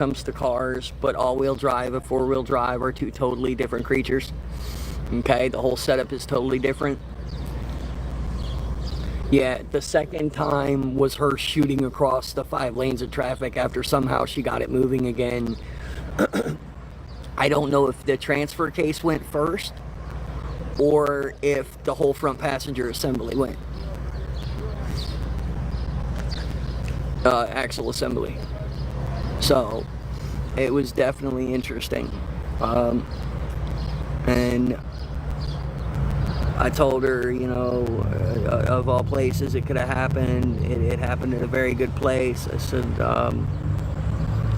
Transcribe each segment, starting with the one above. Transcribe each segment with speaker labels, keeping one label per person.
Speaker 1: comes to cars, but all-wheel drive and four-wheel drive are two totally different creatures. Okay, the whole setup is totally different. Yeah, the second time was her shooting across the 5 lanes of traffic after somehow she got it moving again. I don't know if the transfer case went first or if the whole front passenger assembly went. Axle assembly. So it was definitely interesting. And I told her, you know, of all places it could have happened, it happened at a very good place. I said,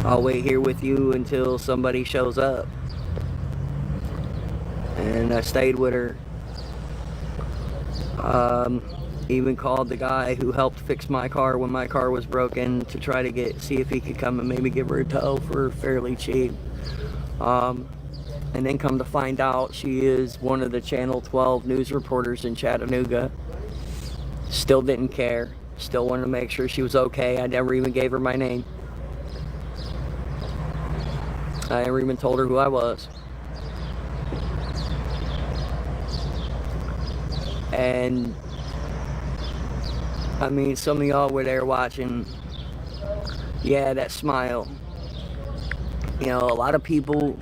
Speaker 1: I'll wait here with you until somebody shows up. And I stayed with her. Even called the guy who helped fix my car when my car was broken to try to see if he could come and maybe give her a tow for fairly cheap. And then come to find out, she is one of the Channel 12 news reporters in Chattanooga. Still didn't care. Still wanted to make sure she was okay. I never even gave her my name. I never even told her who I was. And I mean, some of y'all were there watching. Yeah, that smile. You know, a lot of people,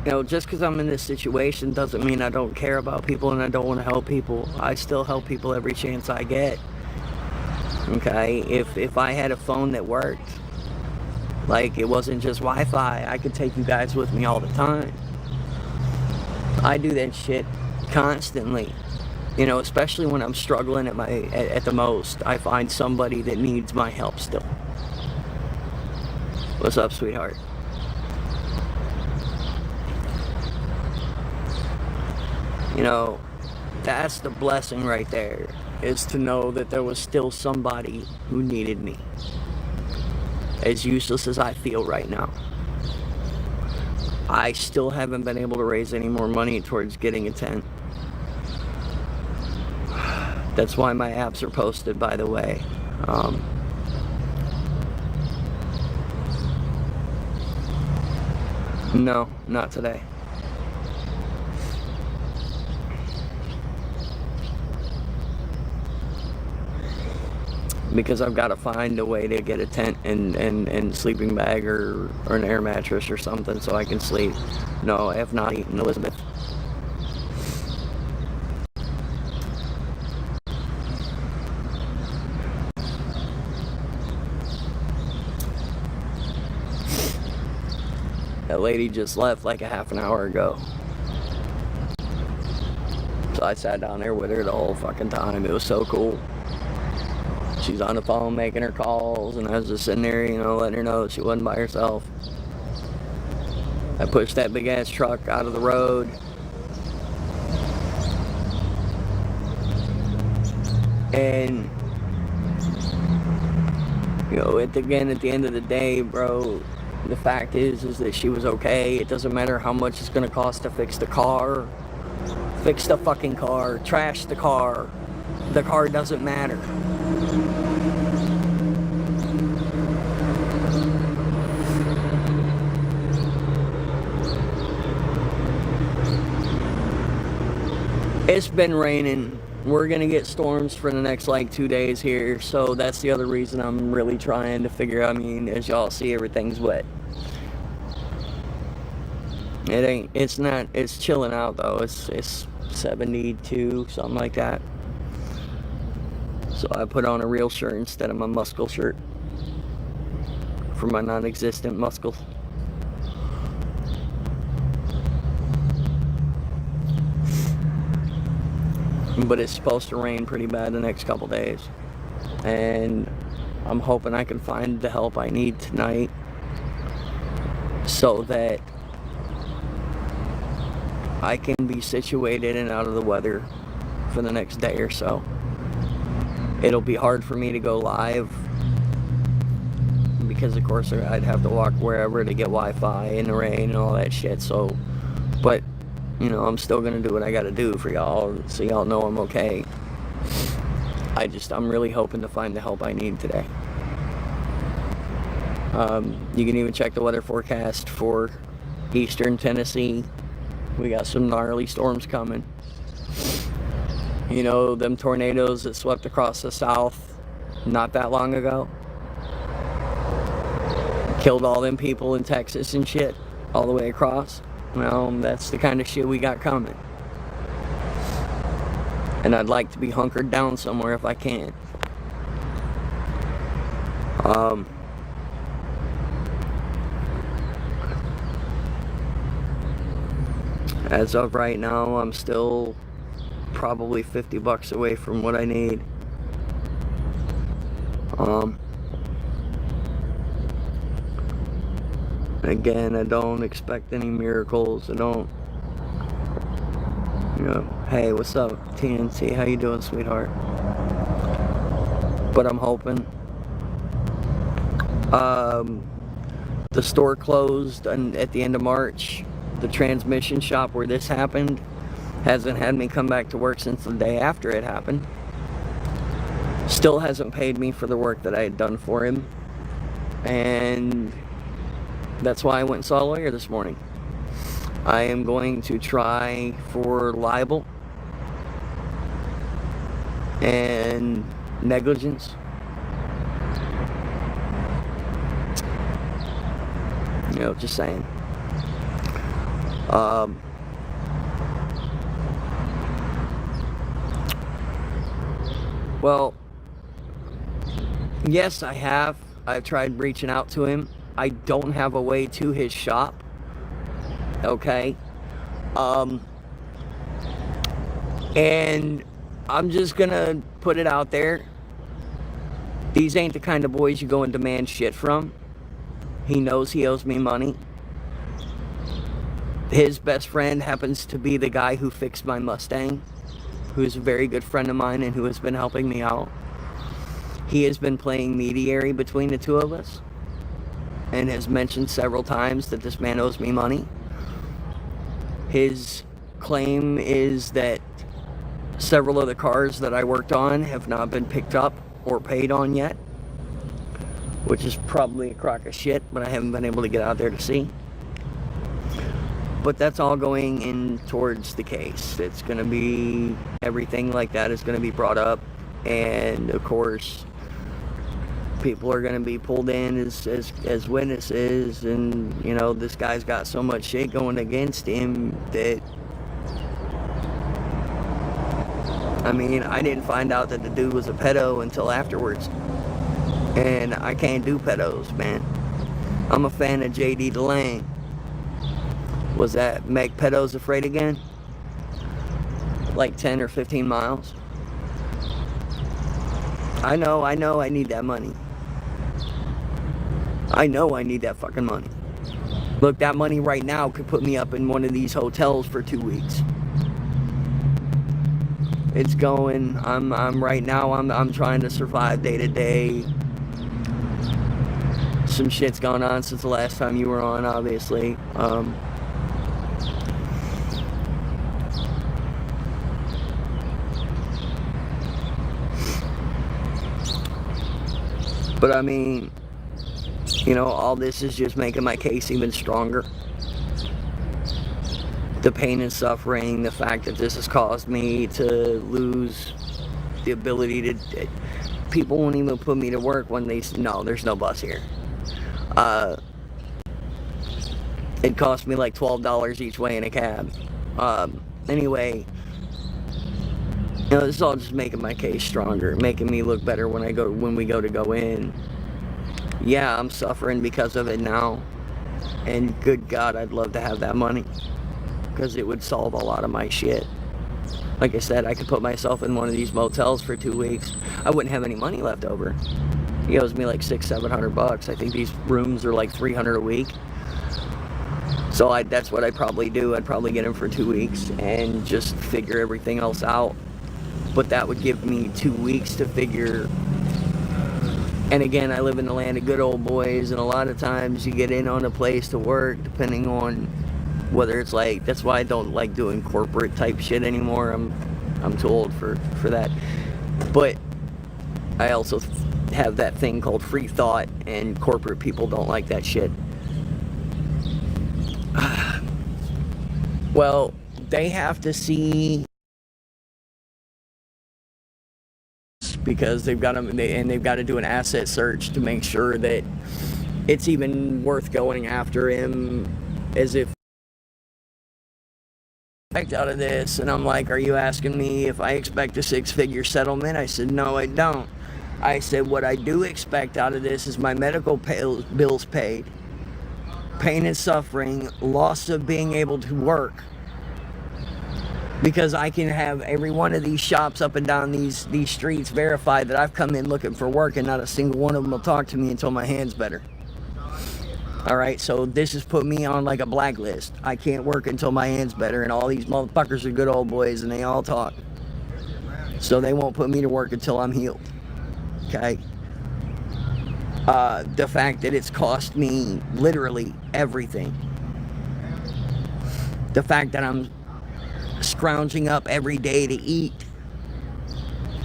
Speaker 1: you know, just because I'm in this situation doesn't mean I don't care about people and I don't want to help people. I still help people every chance I get. Okay, if I had a phone that worked, like it wasn't just Wi-Fi, I could take you guys with me all the time. I do that shit constantly. You know, especially when I'm struggling at the most, I find somebody that needs my help still. What's up, sweetheart? You know, that's the blessing right there, is to know that there was still somebody who needed me. As useless as I feel right now, I still haven't been able to raise any more money towards getting a tent. That's why my apps are posted, by the way. No, not today. Because I've got to find a way to get a tent and sleeping bag or an air mattress or something so I can sleep. No, I have not eaten, Elizabeth. That lady just left like a half an hour ago. So I sat down there with her the whole fucking time. It was so cool. She's on the phone making her calls, and I was just sitting there, you know, letting her know that she wasn't by herself. I pushed that big ass truck out of the road. And, you know, at the end of the day, bro, the fact is that she was okay. It doesn't matter how much it's gonna cost to fix the car. Fix the fucking car. Trash the car. The car doesn't matter. It's been raining. We're gonna get storms for the next like 2 days here, so that's the other reason I'm really trying to figure out. I mean, as y'all see, everything's wet. It's chilling out though. It's 72, something like that. So I put on a real shirt instead of my muscle shirt for my non-existent muscles. But it's supposed to rain pretty bad the next couple days. And I'm hoping I can find the help I need tonight so that I can be situated and out of the weather for the next day or so. It'll be hard for me to go live because of course I'd have to walk wherever to get Wi-Fi in the rain and all that shit. So, but you know, I'm still gonna do what I gotta do for y'all, so y'all know I'm okay. I'm really hoping to find the help I need today. You can even check the weather forecast for eastern Tennessee. We got some gnarly storms coming. You know, them tornadoes that swept across the south not that long ago? Killed all them people in Texas and shit all the way across. Well, that's the kind of shit we got coming. And I'd like to be hunkered down somewhere if I can. As of right now, I'm still probably $50 away from what I need. Again, I don't expect any miracles. I don't, you know, hey, what's up, TNC? How you doing, sweetheart? But I'm hoping. The store closed at the end of March. The transmission shop where this happened hasn't had me come back to work since the day after it happened. Still hasn't paid me for the work that I had done for him. And that's why I went and saw a lawyer this morning. I am going to try for libel and negligence. You know, just saying. Well, yes, I have. I've tried reaching out to him. I don't have a way to his shop. Okay. And I'm just gonna put it out there. These ain't the kind of boys you go and demand shit from. He knows he owes me money. His best friend happens to be the guy who fixed my Mustang, who's a very good friend of mine and who has been helping me out. He has been playing mediator between the two of us and has mentioned several times that this man owes me money. His claim is that several of the cars that I worked on have not been picked up or paid on yet, which is probably a crock of shit, but I haven't been able to get out there to see. But that's all going in towards the case. It's going to be, everything like that is going to be brought up, and of course people are going to be pulled in as witnesses. And you know, this guy's got so much shit going against him that, I mean, I didn't find out that the dude was a pedo until afterwards, and I can't do pedos, man. I'm a fan of JD DeLange. Was that Make Pedos Afraid Again? Like 10 or 15 miles. I know I need that money. I know I need that fucking money. Look, that money right now could put me up in one of these hotels for 2 weeks. It's going, I'm right now, I'm trying to survive day to day. Some shit's gone on since the last time you were on, obviously. But I mean, you know, all this is just making my case even stronger. The pain and suffering, the fact that this has caused me to lose the ability to, people won't even put me to work when they, no, there's no bus here. It cost me like $12 each way in a cab. Anyway, you know, this is all just making my case stronger, making me look better when we go to go in. Yeah, I'm suffering because of it now, and good God, I'd love to have that money, because it would solve a lot of my shit. Like I said, I could put myself in one of these motels for 2 weeks. I wouldn't have any money left over. He owes me like $600-700. I think these rooms are like $300 a week. So that's what I'd probably do. I'd probably get him for 2 weeks and just figure everything else out. But that would give me 2 weeks to figure. And again, I live in the land of good old boys, and a lot of times you get in on a place to work depending on whether it's like, that's why I don't like doing corporate type shit anymore. I'm too old for that. But I also have that thing called free thought, and corporate people don't like that shit. Well, they have to see, because they've got to do an asset search to make sure that it's even worth going after him, as if out of this. And I'm like, are you asking me if I expect a 6-figure settlement? I said, no, I don't. I said, what I do expect out of this is my medical bills paid, pain and suffering, loss of being able to work, because I can have every one of these shops up and down these streets verify that I've come in looking for work, and not a single one of them will talk to me until my hand's better. All right, so this has put me on like a blacklist. I can't work until my hand's better, and all these motherfuckers are good old boys, and they all talk. So they won't put me to work until I'm healed. Okay? The fact that it's cost me literally everything. The fact that I'm scrounging up every day to eat,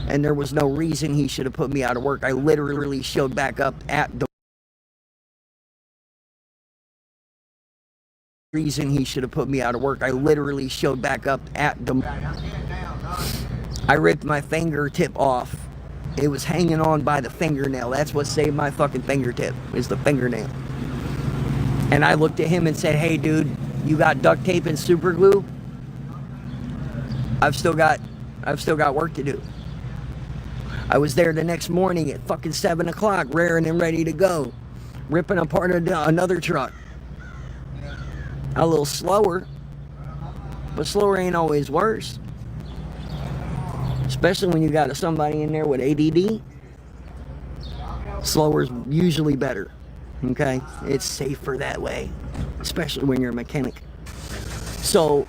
Speaker 1: and there was no reason he should have put me out of work. I literally showed back up at the reason he should have put me out of work. I literally showed back up at the... I ripped my fingertip off. It was hanging on by the fingernail. That's what saved my fucking fingertip, is the fingernail. And I looked at him and said, hey dude, you got duct tape and super glue? I've still got work to do. I was there the next morning at fucking 7 o'clock, raring and ready to go, ripping apart another truck. A little slower, but slower ain't always worse. Especially when you got somebody in there with ADD. Slower's usually better. Okay? It's safer that way, especially when you're a mechanic. So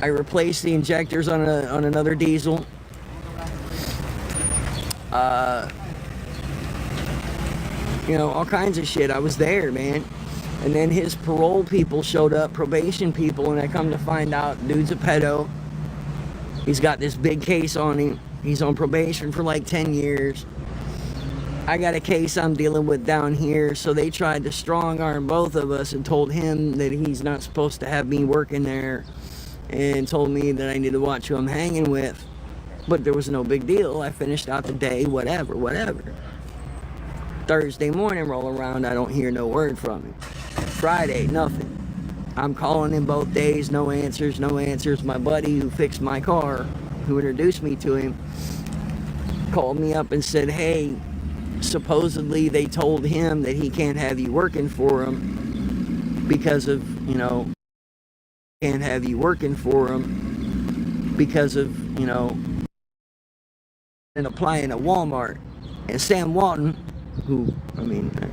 Speaker 1: I replaced the injectors on another diesel. All kinds of shit. I was there, man. And then his parole people showed up, probation people, and I come to find out dude's a pedo. He's got this big case on him. He's on probation for like 10 years. I got a case I'm dealing with down here, so they tried to strong arm both of us and told him that he's not supposed to have me working there, and told me that I need to watch who I'm hanging with. But there was no big deal. I finished out the day, whatever. Thursday morning roll around, I don't hear no word from him. Friday, nothing. I'm calling him both days, no answers. My buddy who fixed my car, who introduced me to him, called me up and said, hey, supposedly they told him that he can't have you working for him because of, can't have you working for him because of, and applying at Walmart. And Sam Walton, who,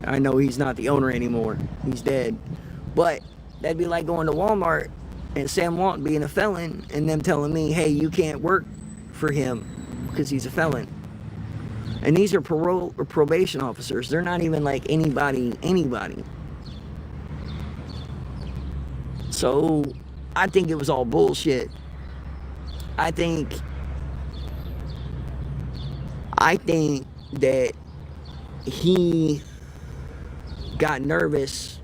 Speaker 1: I know he's not the owner anymore. He's dead. But that'd be like going to Walmart and Sam Walton being a felon and them telling me, hey, you can't work for him because he's a felon. And these are parole or probation officers. They're not even like anybody. So I think it was all bullshit. I think that he got nervous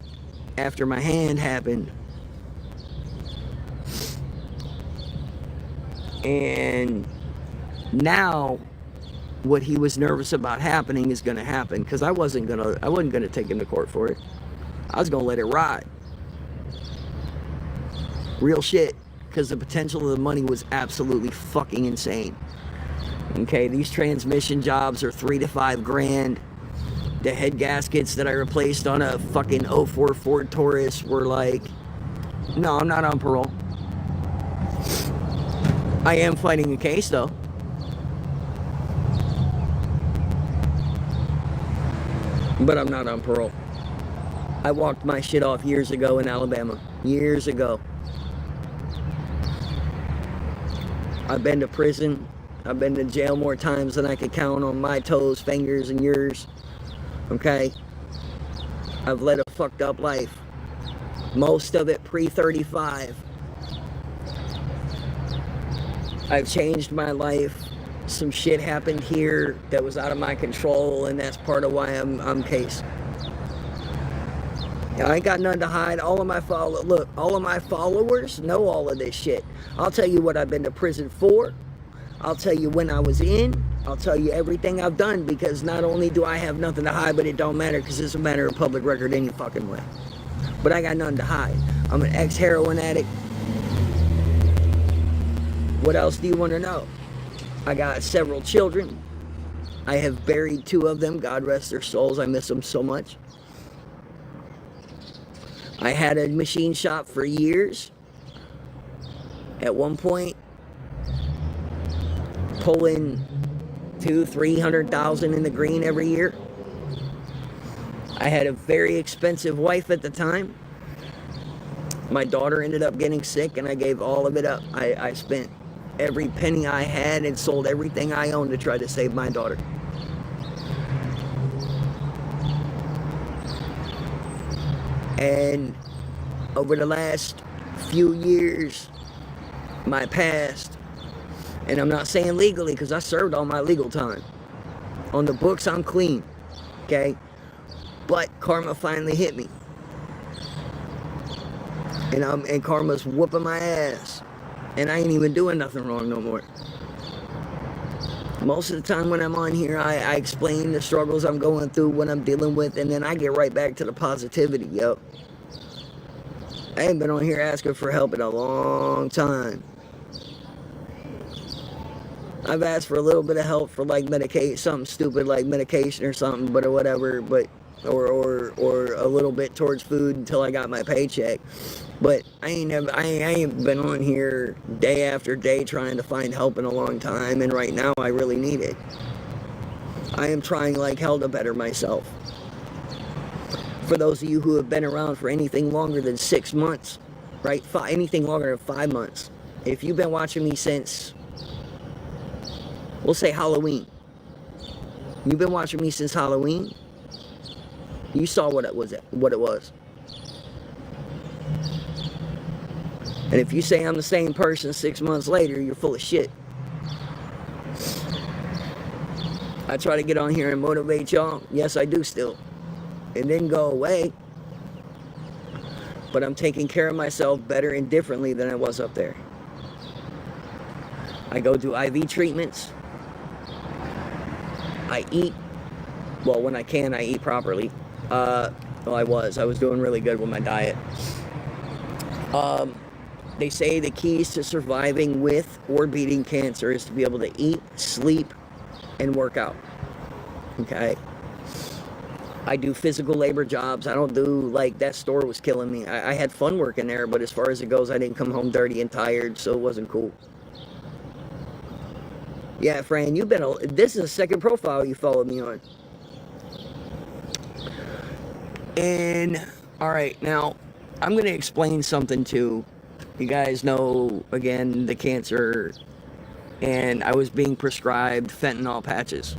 Speaker 1: after my hand happened, and now what he was nervous about happening is going to happen, because I wasn't gonna take him to court for it. I was gonna let it ride. Real shit, because the potential of the money was absolutely fucking insane. Okay, these transmission jobs are $3 to $5 grand. The head gaskets that I replaced on a fucking 04 Ford Taurus were like, no, I'm not on parole. I am fighting a case though. But I'm not on parole. I walked my shit off years ago in Alabama. Years ago. I've been to prison. I've been to jail more times than I could count on my toes, fingers, and yours. Okay? I've led a fucked up life. Most of it pre-35. I've changed my life some shit happened here that was out of my control, and that's part of why I'm cased. I ain't got nothing to hide. All of my followers know all of this shit. I'll tell you what I've been to prison for. I'll tell you when I was in. I'll tell you everything I've done, because not only do I have nothing to hide, but it don't matter because it's a matter of public record any fucking way. But I got nothing to hide. I'm an ex-heroin addict. What else do you want to know? I got several children. I have buried 2 of them. God rest their souls. I miss them so much. I had a machine shop for years. At one point, pulling $200,000-300,000 in the green every year. I had a very expensive wife at the time. My daughter ended up getting sick, and I gave all of it up. I spent every penny I had and sold everything I owned to try to save my daughter. And over the last few years, my past, and I'm not saying legally because I served all my legal time. On the books, I'm clean, okay? But karma finally hit me. And karma's whooping my ass. And I ain't even doing nothing wrong no more. Most of the time when I'm on here, I explain the struggles I'm going through, what I'm dealing with, and then I get right back to the positivity, yo. I ain't been on here asking for help in a long time. I've asked for a little bit of help for like medication, something stupid like medication or something, but or whatever, but or a little bit towards food until I got my paycheck. But I ain't been on here day after day trying to find help in a long time, and right now I really need it. I am trying like hell to better myself. For those of you who have been around for anything longer than 6 months, right? Anything longer than 5 months. If you've been watching me since, we'll say Halloween. You've been watching me since Halloween. You saw what it was. And if you say I'm the same person 6 months later, you're full of shit. I try to get on here and motivate y'all. Yes, I do still. It didn't go away. But I'm taking care of myself better and differently than I was up there. I go do IV treatments. I eat. Well, when I can, I eat properly. Well, I was doing really good with my diet. They say the keys to surviving with or beating cancer is to be able to eat, sleep, and work out. Okay? I do physical labor jobs. I don't do, like, that store was killing me. I had fun working there, but as far as it goes, I didn't come home dirty and tired, so it wasn't cool. Yeah, Fran, this is the second profile you followed me on. And, alright, now, I'm going to explain something too. You guys know, again, the cancer, and I was being prescribed fentanyl patches,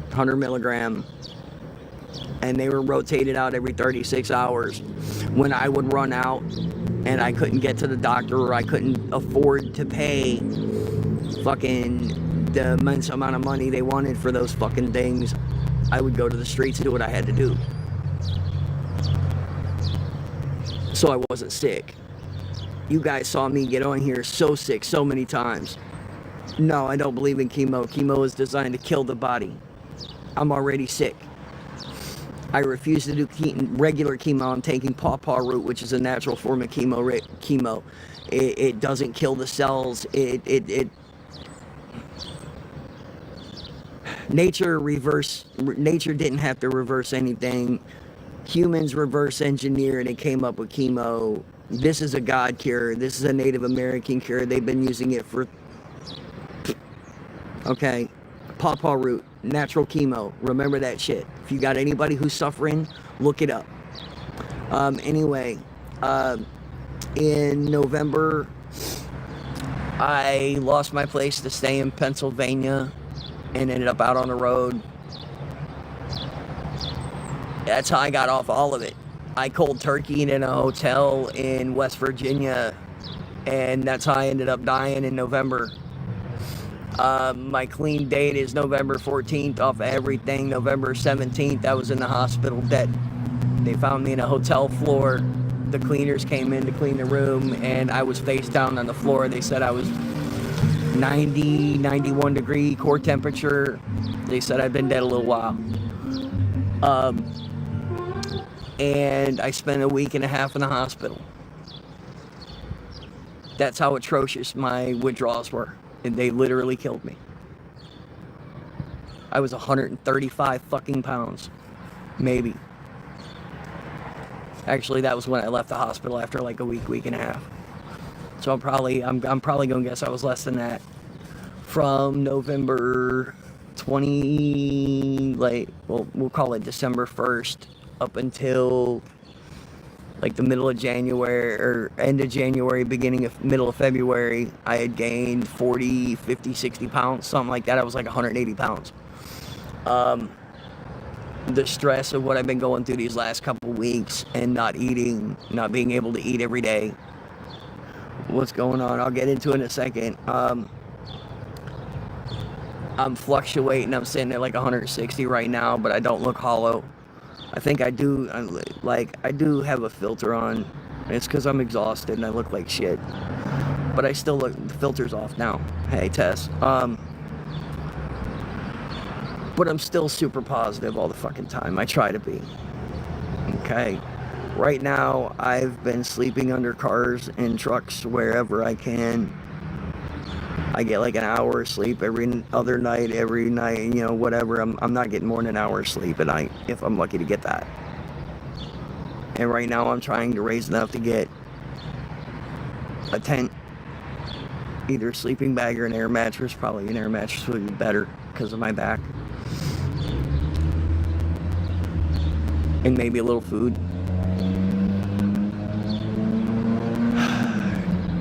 Speaker 1: 100 milligram, and they were rotated out every 36 hours. When I would run out and I couldn't get to the doctor, or I couldn't afford to pay fucking the immense amount of money they wanted for those fucking things, I would go to the streets and do what I had to do. So I wasn't sick. You guys saw me get on here so sick so many times. No, I don't believe in chemo. Chemo is designed to kill the body. I'm already sick. I refuse to do regular chemo. I'm taking pawpaw root, which is a natural form of chemo. It doesn't kill the cells. Nature didn't have to reverse anything. Humans reverse engineered and came up with chemo. This is a God cure. This is a Native American cure. They've been using it for... Okay. Pawpaw root. Natural chemo. Remember that shit. If you got anybody who's suffering, look it up. Anyway. In November, I lost my place to stay in Pennsylvania and ended up out on the road. That's how I got off all of it. I cold turkeyed in a hotel in West Virginia, and that's how I ended up dying in November. My clean date is November 14th off of everything. November 17th, I was in the hospital dead. They found me in a hotel floor. The cleaners came in to clean the room, and I was face down on the floor. They said I was 90, 91 degree core temperature. They said I'd been dead a little while. And I spent a week and a half in the hospital. That's how atrocious my withdrawals were. And they literally killed me. I was 135 fucking pounds. Maybe. Actually, that was when I left the hospital after like a week and a half. So I'm probably gonna guess I was less than that. From November 20, we'll call it December 1st, up until like the middle of January, or end of January, middle of February, I had gained 40, 50, 60 pounds, something like that. I was like 180 pounds. The stress of what I've been going through these last couple weeks and not eating, not being able to eat every day. What's going on? I'll get into it in a second. I'm fluctuating. I'm sitting at like 160 right now, but I don't look hollow. I think I do, I do have a filter on. It's because I'm exhausted and I look like shit. But I still look, the filter's off now. Hey, Tess. But I'm still super positive all the fucking time. I try to be. Okay? Right now, I've been sleeping under cars and trucks wherever I can. I get like an hour of sleep every night, you know, whatever. I'm not getting more than an hour of sleep at night, if I'm lucky to get that. And right now I'm trying to raise enough to get a tent, either a sleeping bag or an air mattress. Probably an air mattress would be better because of my back. And maybe a little food.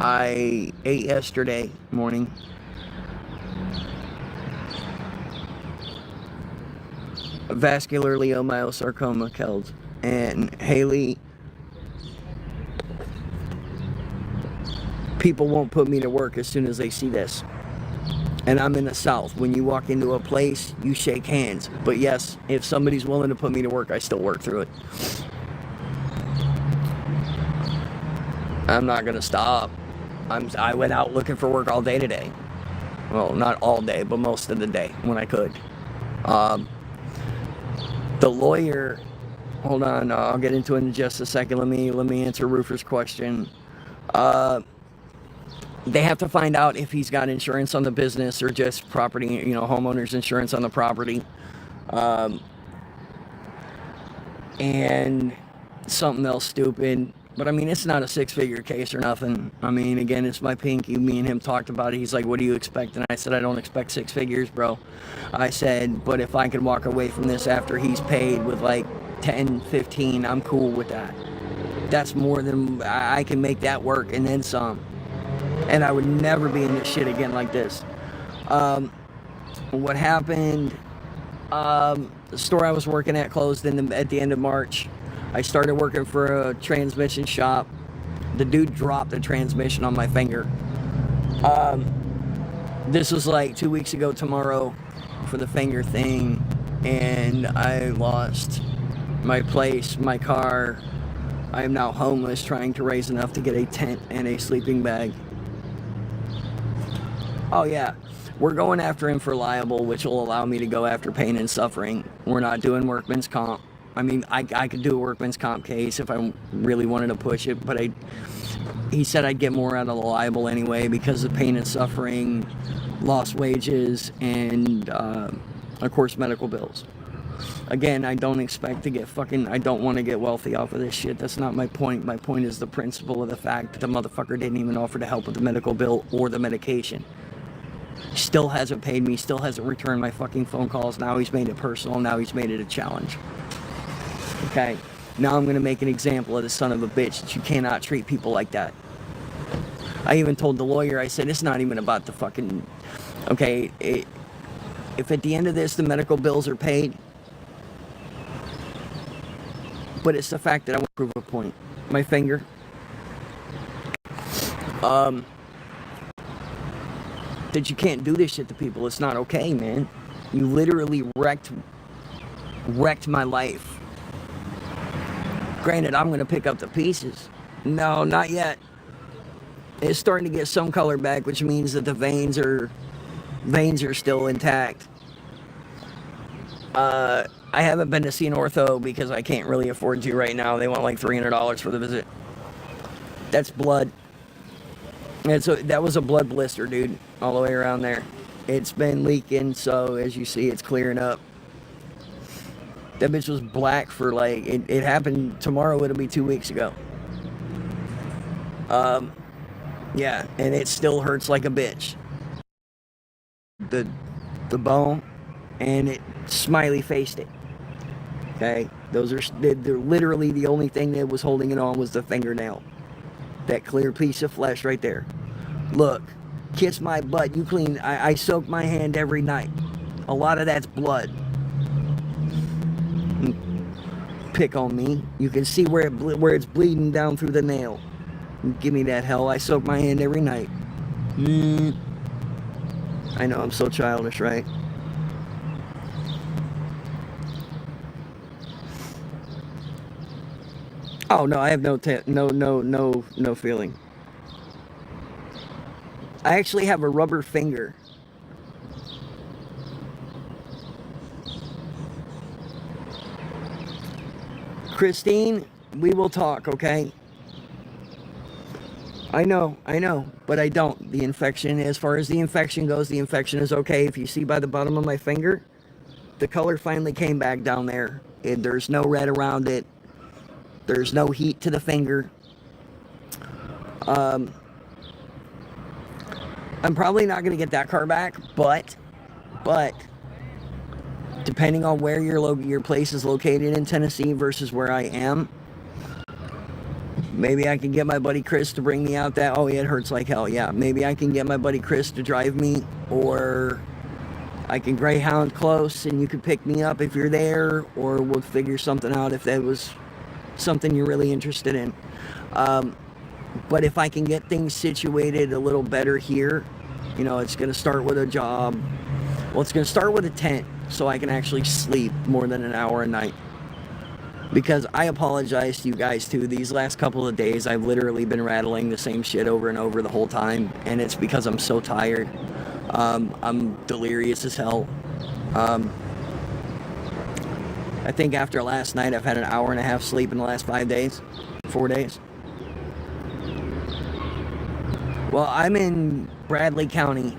Speaker 1: I ate yesterday morning. Vascular leiomyosarcoma, Keld. And Haley, people won't put me to work as soon as they see this. And I'm in the South. When you walk into a place, you shake hands. But yes, if somebody's willing to put me to work, I still work through it. I'm not gonna stop. I went out looking for work all day today. Well, not all day, but most of the day when I could. The lawyer, hold on, I'll get into it in just a second. Let me answer Roofer's question. They have to find out if he's got insurance on the business or just property, you know, homeowner's insurance on the property. And something else stupid. But I mean, it's not a 6-figure case or nothing. I mean, again, it's my pinky. Me and him talked about it. He's like, what do you expect? And I said, I don't expect 6 figures, bro. I said, but if I could walk away from this after he's paid with like 10, 15, I'm cool with that. That's more than, I can make that work and then some. And I would never be in this shit again like this. What happened, the store I was working at closed at the end of March. I started working for a transmission shop. The dude dropped the transmission on my finger. This was like 2 weeks ago tomorrow for the finger thing. And I lost my place, my car. I am now homeless, trying to raise enough to get a tent and a sleeping bag. Oh yeah, we're going after him for liable, which will allow me to go after pain and suffering. We're not doing workman's comp. I mean, I could do a workman's comp case if I really wanted to push it, but he said I'd get more out of the liable anyway because of pain and suffering, lost wages, and of course medical bills. Again, I don't expect to get I don't want to get wealthy off of this shit. That's not my point. My point is the principle of the fact that the motherfucker didn't even offer to help with the medical bill or the medication. Still hasn't paid me, still hasn't returned my fucking phone calls. Now he's made it personal, now he's made it a challenge. Okay, now I'm gonna make an example of the son of a bitch that you cannot treat people like that. I even told the lawyer, I said, it's not even about the fucking, okay, if at the end of this the medical bills are paid, but it's the fact that I want to prove a point. My finger. that you can't do this shit to people. It's not okay, man. You literally wrecked my life. Granted, I'm gonna pick up the pieces. No, not yet. It's starting to get some color back, which means that the veins are still intact. I haven't been to see an ortho because I can't really afford to right now. They want like $300 for the visit. That's blood. And so that was a blood blister, dude, all the way around there. It's been leaking, so as you see, it's clearing up. That bitch was black for like, it happened tomorrow, it'll be 2 weeks ago. Yeah, and it still hurts like a bitch. The bone, and it smiley faced it. Okay, they're literally the only thing that was holding it on was the fingernail. That clear piece of flesh right there. Look, kiss my butt. You clean. I soak my hand every night. A lot of that's blood. Pick on me. You can see where it's bleeding down through the nail. Give me that hell. I soak my hand every night. I know, I'm so childish, right? Oh no, I have no feeling. I actually have a rubber finger. Christine, we will talk, okay? I know, but I don't. The infection, as far as the infection goes, the infection is okay. If you see by the bottom of my finger, the color finally came back down there. There's no red around it. There's no heat to the finger. I'm probably not going to get that car back, but depending on where your place is located in Tennessee versus where I am, maybe I can get my buddy Chris to bring me out that. Oh, yeah, it hurts like hell. Yeah, maybe I can get my buddy Chris to drive me, or I can Greyhound close and you can pick me up if you're there, or we'll figure something out if that was something you're really interested in. But if I can get things situated a little better here, you know, it's going to start with a job. Well, it's going to start with a tent so I can actually sleep more than an hour a night. Because I apologize to you guys too. These last couple of days, I've literally been rattling the same shit over and over the whole time. And it's because I'm so tired. I'm delirious as hell. I think after last night, I've had an hour and a half sleep in the last 4 days. Well, I'm in Bradley County.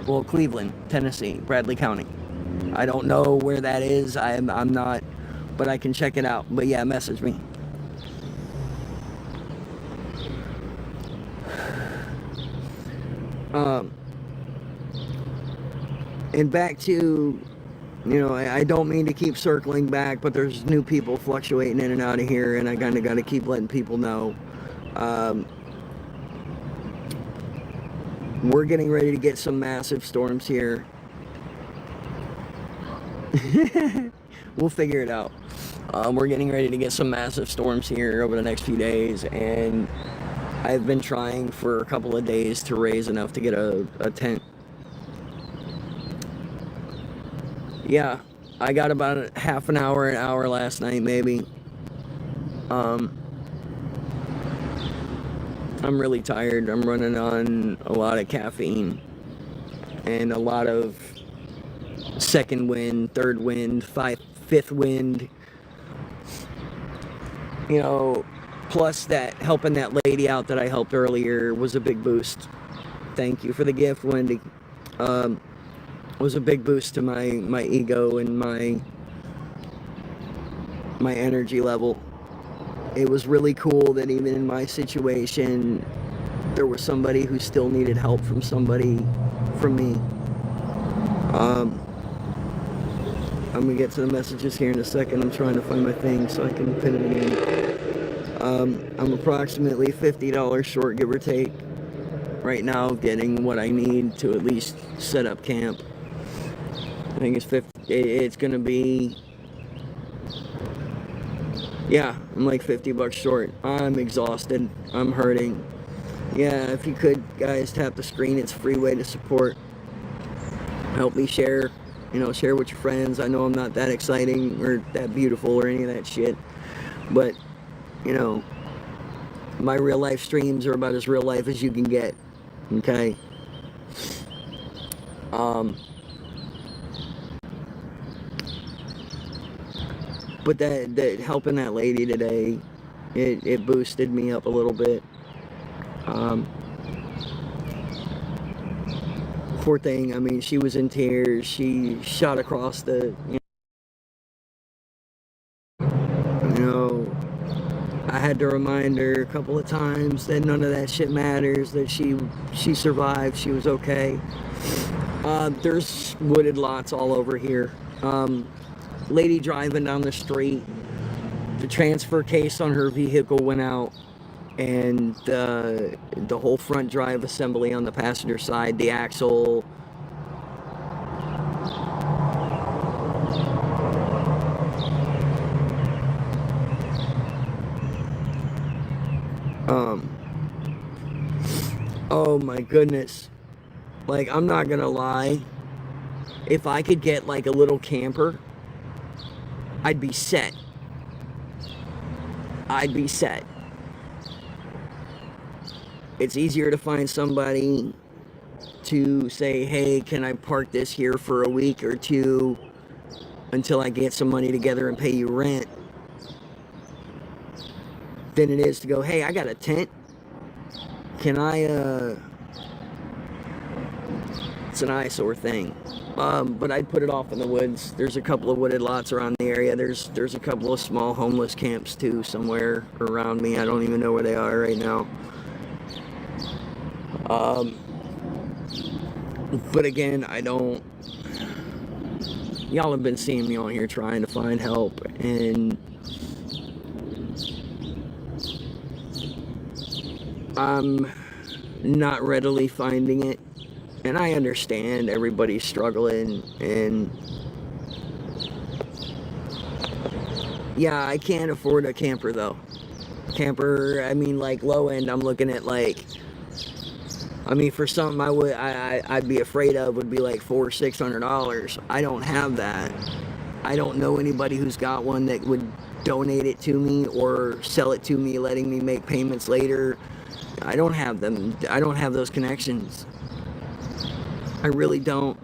Speaker 1: Well, Cleveland, Tennessee, Bradley County. I don't know where that is. I'm not, but I can check it out. But yeah, message me. And back to, you know, I don't mean to keep circling back, but there's new people fluctuating in and out of here, and I kind of got to keep letting people know. We're getting ready to get some massive storms here. We'll figure it out. We're getting ready to get some massive storms here over the next few days, and I've been trying for a couple of days to raise enough to get a tent. Yeah, I got about an hour last night, maybe. I'm really tired. I'm running on a lot of caffeine and a lot of second wind, third wind, fifth wind. You know, plus that helping that lady out that I helped earlier was a big boost. Thank you for the gift, Wendy. Was a big boost to my ego and my energy level. It was really cool that even in my situation, there was somebody who still needed help from me. I'm gonna get to the messages here in a second. I'm trying to find my thing so I can pin it in. I'm approximately $50 short, give or take, right now, getting what I need to at least set up camp. I think it's gonna be, yeah, I'm like $50 short. I'm exhausted. I'm hurting. Yeah, if you could, guys, tap the screen. It's a free way to support. help me share, share with your friends. I know I'm not that exciting or that beautiful or any of that shit, but, my real life streams are about as real life as you can get, okay? But that helping that lady today, it boosted me up a little bit. Poor thing, I mean, she was in tears. She shot across the, I had to remind her a couple of times that none of that shit matters, that she survived, she was okay. There's wooded lots all over here. Lady driving down the street, the transfer case on her vehicle went out, and the whole front drive assembly on the passenger side, the axle, oh my goodness, like, I'm not gonna lie, if I could get like a little camper, I'd be set. It's easier to find somebody to say, hey, can I park this here for a week or two until I get some money together and pay you rent, than it is to go, hey, I got a tent. Can I, it's an eyesore thing. But I'd put it off in the woods. There's a couple of wooded lots around the area. There's a couple of small homeless camps too somewhere around me. I don't even know where they are right now. But again, y'all have been seeing me on here trying to find help, and I'm not readily finding it. And I understand everybody's struggling, and yeah, I can't afford a camper though. Camper, I mean, like low end, I'm looking at like, I mean, for something I'd be afraid of would be like $400-600. I don't have that. I don't know anybody who's got one that would donate it to me or sell it to me, letting me make payments later. I don't have them. I don't have those connections. I really don't.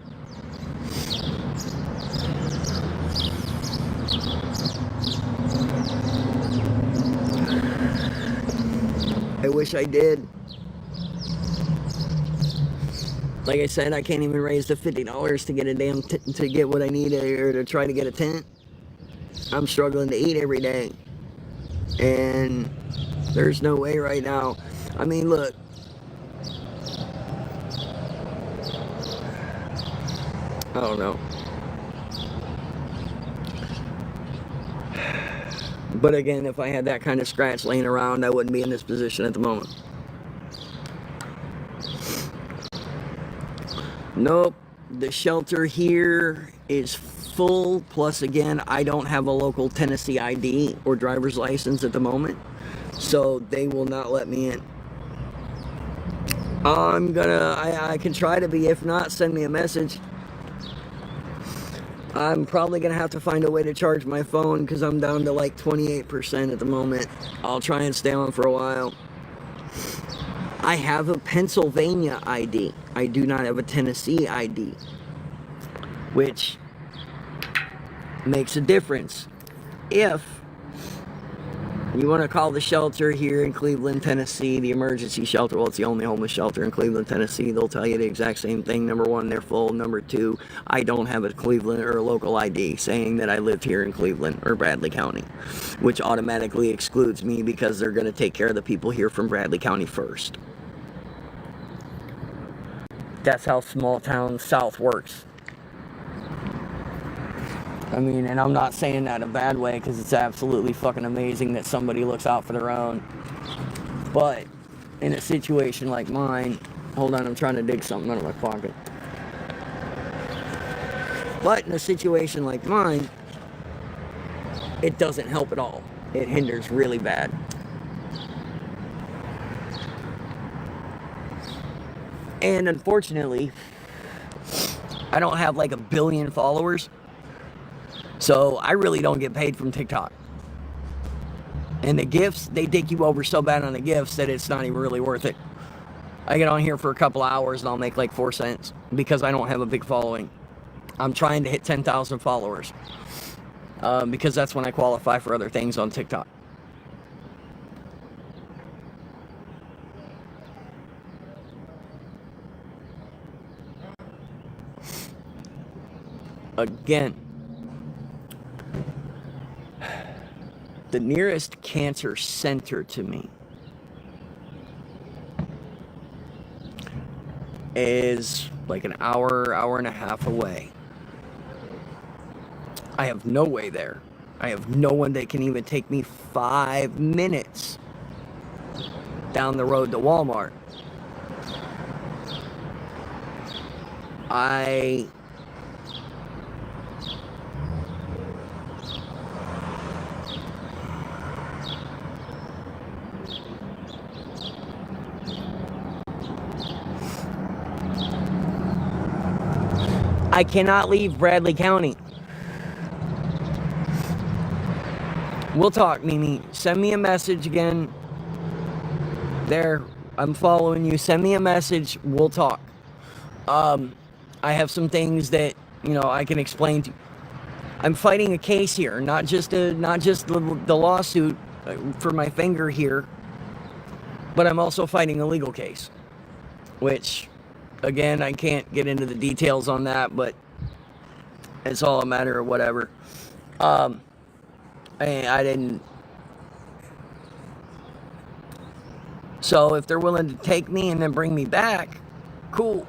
Speaker 1: I wish I did. Like I said, I can't even raise the $50 to get a damn to get what I need, or to try to get a tent. I'm struggling to eat every day, and there's no way right now. I mean, look. I don't know. But again, if I had that kind of scratch laying around, I wouldn't be in this position at the moment. Nope. The shelter here is full. Plus, again, I don't have a local Tennessee ID or driver's license at the moment, so they will not let me in. I can try to be. If not, send me a message. I'm probably going to have to find a way to charge my phone because I'm down to like 28% at the moment. I'll try and stay on for a while. I have a Pennsylvania ID. I do not have a Tennessee ID, which makes a difference. If you want to call the shelter here in Cleveland, Tennessee, the emergency shelter, well, it's the only homeless shelter in Cleveland, Tennessee, they'll tell you the exact same thing. Number one, they're full. Number two, I don't have a Cleveland or a local ID saying that I lived here in Cleveland or Bradley County, which automatically excludes me because they're going to take care of the people here from Bradley County first. That's how small town South works. I mean, and I'm not saying that in a bad way, because it's absolutely fucking amazing that somebody looks out for their own. But in a situation like mine, hold on, I'm trying to dig something out of my pocket. But in a situation like mine, it doesn't help at all. It hinders really bad. And unfortunately, I don't have like 1 billion followers. So I really don't get paid from TikTok. And the gifts, they dick you over so bad on the gifts that it's not even really worth it. I get on here for a couple hours and I'll make like 4 cents because I don't have a big following. I'm trying to hit 10,000 followers because that's when I qualify for other things on TikTok. Again, the nearest cancer center to me is like an hour, hour and a half away. I have no way there. I have no one that can even take me 5 minutes down the road to Walmart. I cannot leave Bradley County. We'll talk, Mimi. Send me a message again. There, I'm following you. Send me a message. We'll talk. I have some things that, I can explain to you. I'm fighting a case here, not just the lawsuit for my finger here, but I'm also fighting a legal case, which, again, I can't get into the details on that, but it's all a matter of whatever. I didn't. So if they're willing to take me and then bring me back, cool.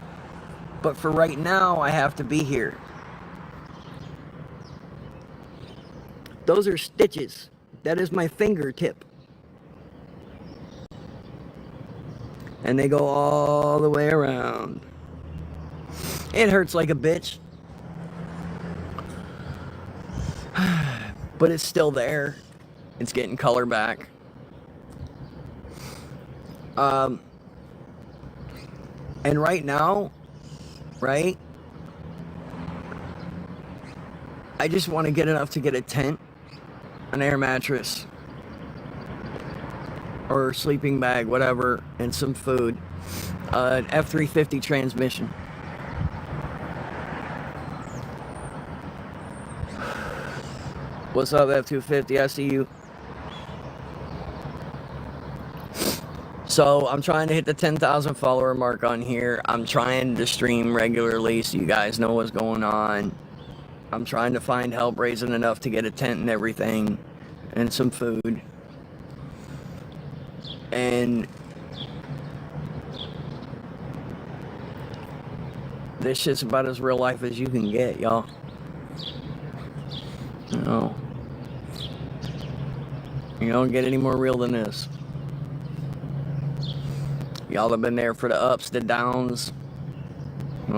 Speaker 1: But for right now, I have to be here. Those are stitches. That is my fingertip. And they go all the way around. It hurts like a bitch. But it's still there. It's getting color back. And right now, right? I just want to get enough to get a tent, an air mattress, or a sleeping bag, whatever, and some food. An F350 transmission. What's up, F250? I see you. So I'm trying to hit the 10,000 follower mark on here. I'm trying to stream regularly so you guys know what's going on. I'm trying to find help raising enough to get a tent and everything and some food. And this shit's about as real life as you can get, y'all. You don't get any more real than this. Y'all have been there for the ups, the downs.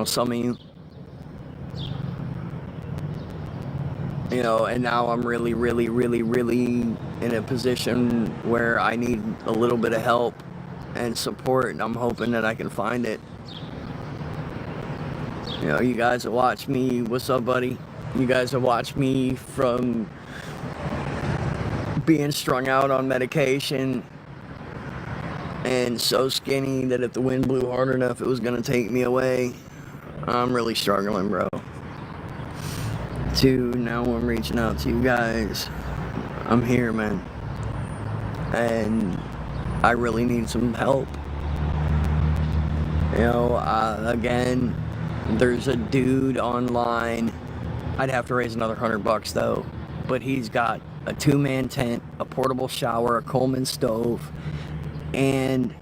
Speaker 1: Some of you. And now I'm really, really, really, really in a position where I need a little bit of help and support, and I'm hoping that I can find it. You guys have watched me. What's up, buddy? You guys have watched me from being strung out on medication and so skinny that if the wind blew hard enough, it was going to take me away. I'm really struggling, bro. Now I'm reaching out to you guys. I'm here, man. And I really need some help. Again, there's a dude online. I'd have to raise another $100 though. But he's got a 2-man tent, a portable shower, a Coleman stove, and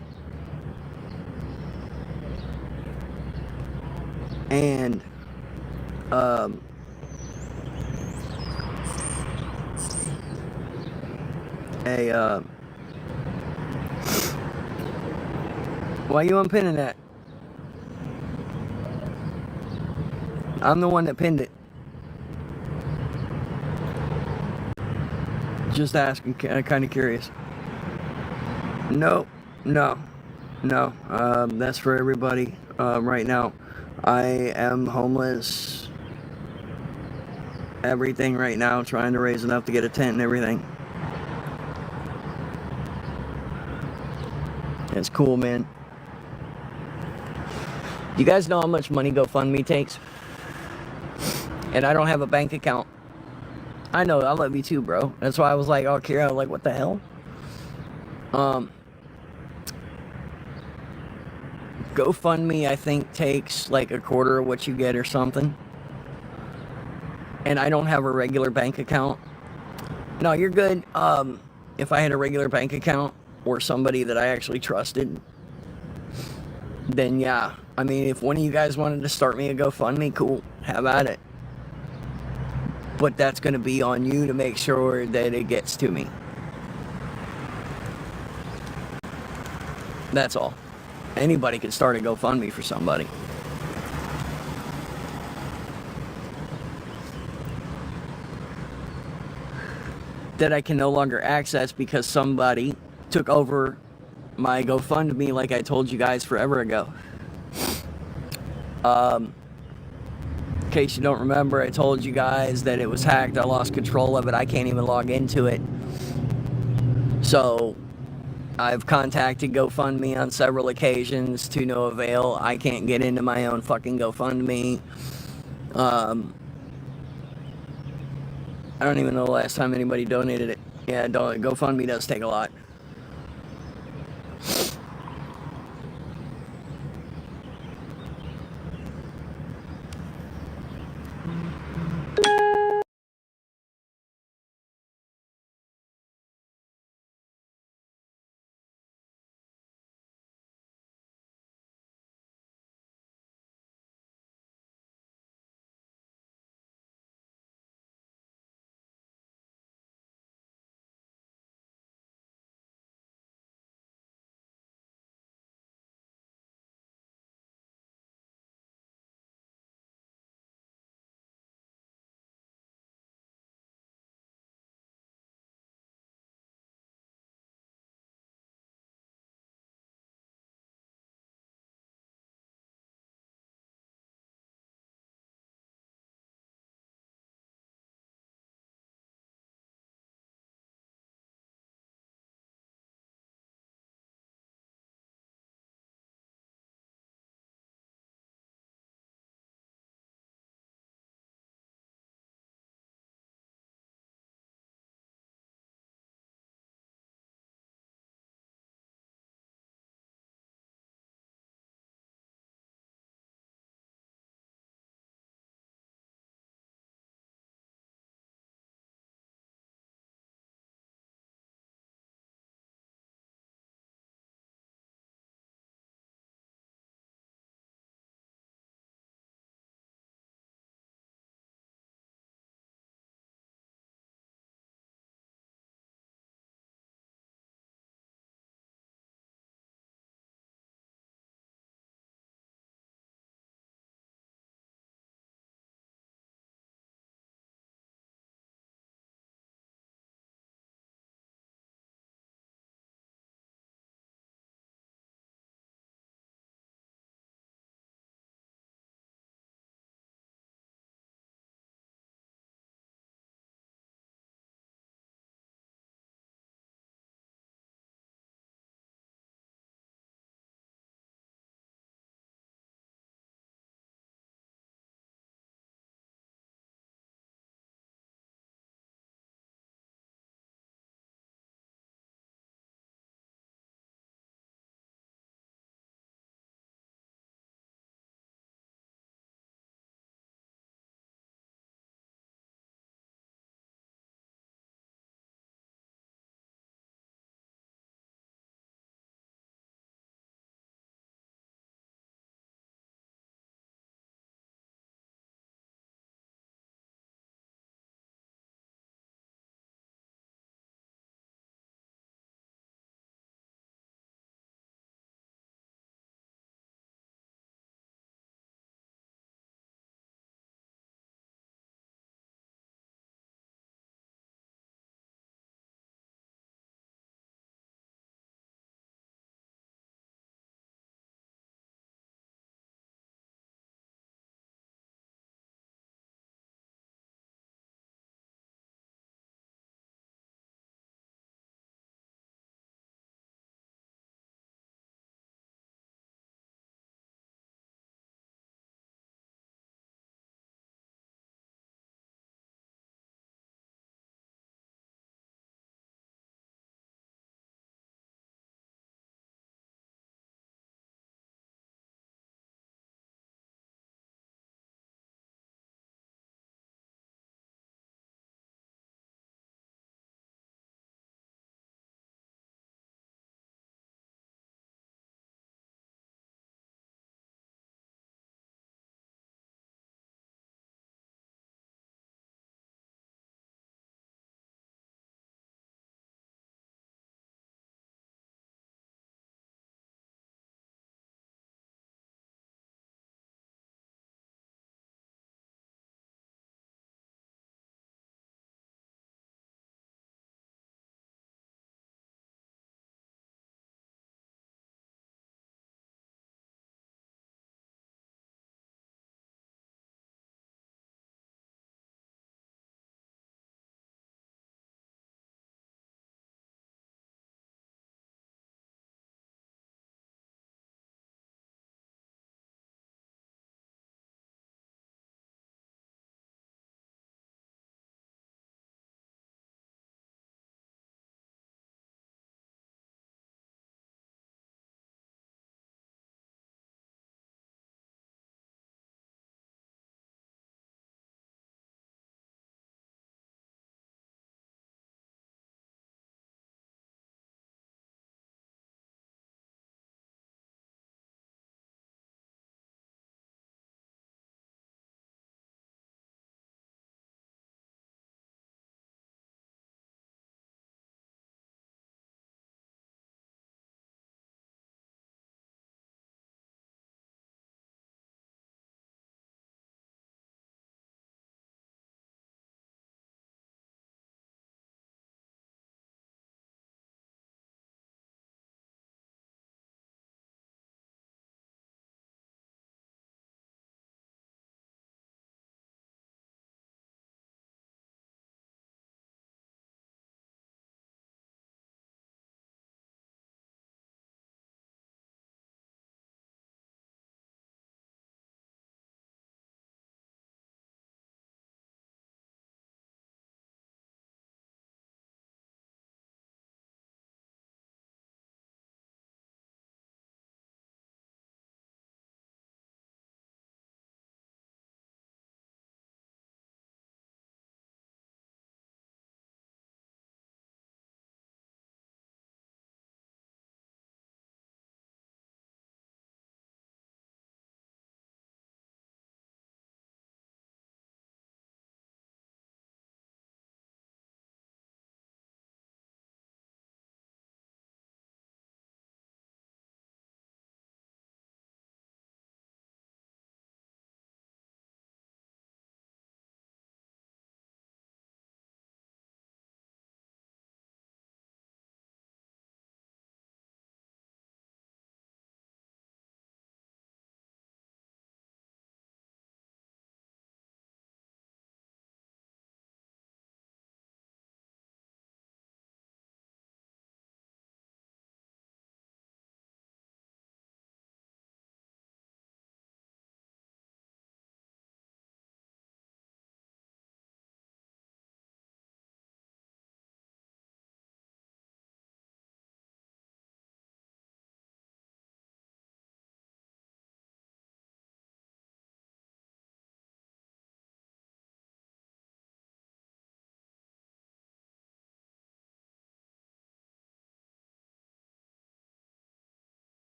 Speaker 1: why you unpinning that? I'm the one that pinned it. Just asking, kind of curious. No. That's for everybody right now. I am homeless. Everything right now, trying to raise enough to get a tent and everything. It's cool, man. You guys know how much money GoFundMe takes? And I don't have a bank account. I know, I love you too, bro. That's why I was like, oh, Kira, like, what the hell? GoFundMe, I think, takes like a quarter of what you get or something. And I don't have a regular bank account. No, you're good. If I had a regular bank account or somebody that I actually trusted, then yeah. I mean, if one of you guys wanted to start me a GoFundMe, cool. Have at it. But that's going to be on you to make sure that it gets to me. That's all. Anybody can start a GoFundMe for somebody. That I can no longer access because somebody took over my GoFundMe like I told you guys forever ago. In case you don't remember, I told you guys that it was hacked. I lost control of it. I can't even log into it. So I've contacted GoFundMe on several occasions to no avail. I can't get into my own fucking GoFundMe. I don't even know the last time anybody donated it. Yeah, GoFundMe does take a lot.